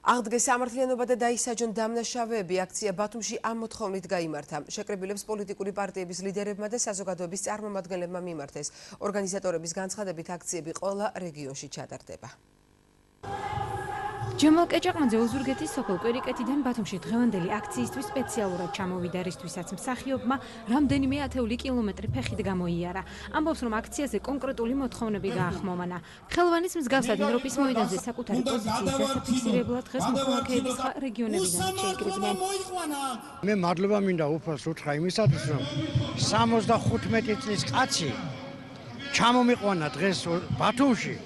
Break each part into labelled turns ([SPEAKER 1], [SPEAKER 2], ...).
[SPEAKER 1] აღდგეს სამართლიანობა და დაისაჯონ დამნაშავეები აქცია ბათუმში ამ მოთხოვნით გაიმართა. შეკრებილებს პოლიტიკური პარტიების ლიდერებმა და საზოგადოების წარმომადგენლებმა მიმართეს. ორგანიზატორების განცხადებით აქციები ყველა რეგიონში ჩატარდება.
[SPEAKER 2] ჯემალ კეჭაყმანძე ოზურგეთის სოფელ კვირიკეთიდან ბათუმში დღევანდელი აქციისთვის სპეციალურად ჩამოვიდა, რისთვისაც მსახიობმა რამდენიმე ათეული კილომეტრი ფეხით გამოიარა. ამბობს, რომ აქციაზე კონკრეტული მოთხოვნები გაახმოვანა. ხელვანის მსგავსად ევროპის მოედანზე საკუთარი პოზიციის დასაფიქსირებლად დღეს მოქალაქეები სხვა რეგიონებიდან შეიკრიბნენ.
[SPEAKER 3] მე მადლობა მინდა უფალს უთხრა იმისათვის, რომ 75 წლის კაცი ჩამომიყვანა დღეს ბათუმში.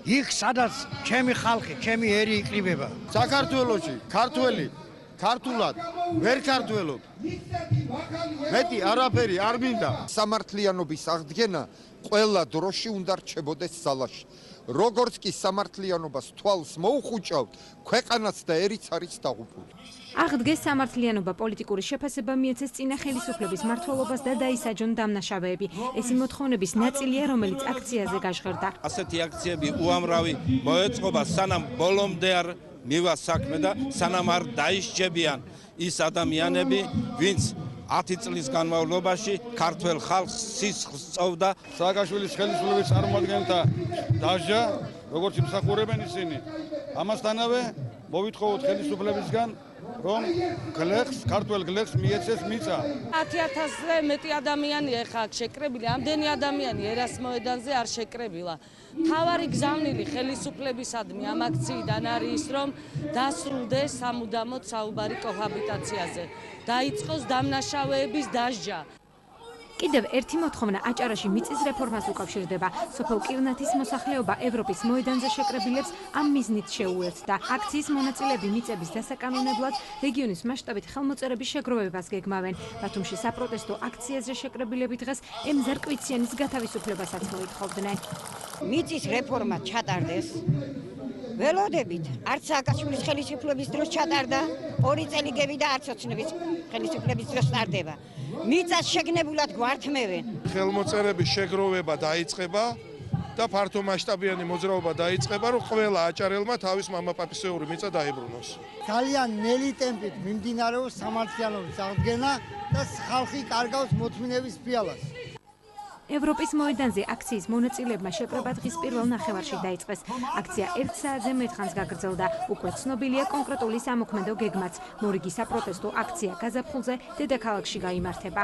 [SPEAKER 3] იქ სადაც ჩემი ხალხი, ჩემი ერი იკრიბება.
[SPEAKER 4] საქართველოში ქართველი ქართულად ვერ ქართველობ. მეტი არაფერი არ მინდა. სამართლიანობის აღდგენა ყველა დროში უნდა რჩებოდეს ძალაში. როგორც კი სამართლიანობას თვალს მოუხუჭავთ, ქვეყანაც და ერიც არის დაღუპული.
[SPEAKER 2] აღდგეს სამართლიანობა, პოლიტიკური შეფასება მიეცეს წინა ხელისუფლების მმართველობას და დაისაჯონ დამნაშავეები. ეს მოთხოვნების ნაწილია, რომელიც აქციაზე გაჟღერდა.
[SPEAKER 5] ასეთი აქციები უამრავი მოეწყობა, სანამ ბოლომდე არ მივა საქმე და სანამ არ დაისჯებიან ის ადამიანები, ვინც 10 წლის განმავლობაში ქართველ ხალხს სისხლს სწოვდა.
[SPEAKER 4] სააკაშვილის ხელისუფლების წარმომადგენელთა დასჯა, როგორც იმსახურებენ ისინი. ამასთანავე მოვითხოვოთ ხელისუფლებისგან, რომ ქართველ გლეხს მიეცეს მიწა.
[SPEAKER 6] 10,000-ზე მეტი ადამიანია ხა შეკრებილი, ამდენი ადამიანი ერას მოედანზე არ შეკრებილა. თავარი გზავნილი ხელისუფლებისადმი ამ აქციიდან არის ის, რომ დასრულდეს სამუდამოდ საუბარი კოჰაბიტაციაზე. დაიწყოს დამნაშავეების დასჯა.
[SPEAKER 2] კიდევ ერთი მოთხოვნა აჭარაში მიწის რეფორმას უკავშირდება. სოფელ კირნათის მოსახლეობა ევროპის მოედანზე შეკრებილებს ამ მიზნით შეუერთდა. აქციის მონაწილეები მიწების დასაკანონებლად რეგიონის მასშტაბით ხელმოწერების შეგროვებას გეგმავენ. ბათუმში საპროტესტო აქციაზე შეკრებილები დღეს ემზარ კვიციანის გათავისუფლებასაც მოითხოვდნენ.
[SPEAKER 7] მიწის რეფორმა ჩატარდეს. ველოდებით, არც სააკაშვილის ხელისუფლების დროს ჩატარდა, 2 წელი გევიდა არც ოცნების ხელისუფლების დროს ტარდება. მიწას შეგნებულად გვართმევენ.
[SPEAKER 4] ხელმოწერების შეგროვება დაიწყება და ფართო მასშტაბიანი მოძრაობა დაიწყება, რომ ყველა აჭარელმა თავის მამაპაპისეული მიწა დაიბრუნოს.
[SPEAKER 3] ძალიან ნელი ტემპით მიმდინარეობს სამართლიანობის აღდგენა და ხალხი კარგავს მოთმინების ფიალას.
[SPEAKER 2] ევროპის მოედანზე აქციის მონაწილეებმა შეკრება დღის პირველ ნახევარში დაიწყეს. აქცია 1 საათზე მეტხანს გაგრძელდა. უკვე ცნობილია კონკრეტული სამოქმედო გეგმაც. მორიგი საპროტესტო აქცია გაზაფხულზე დედაქალაქში გაიმართება.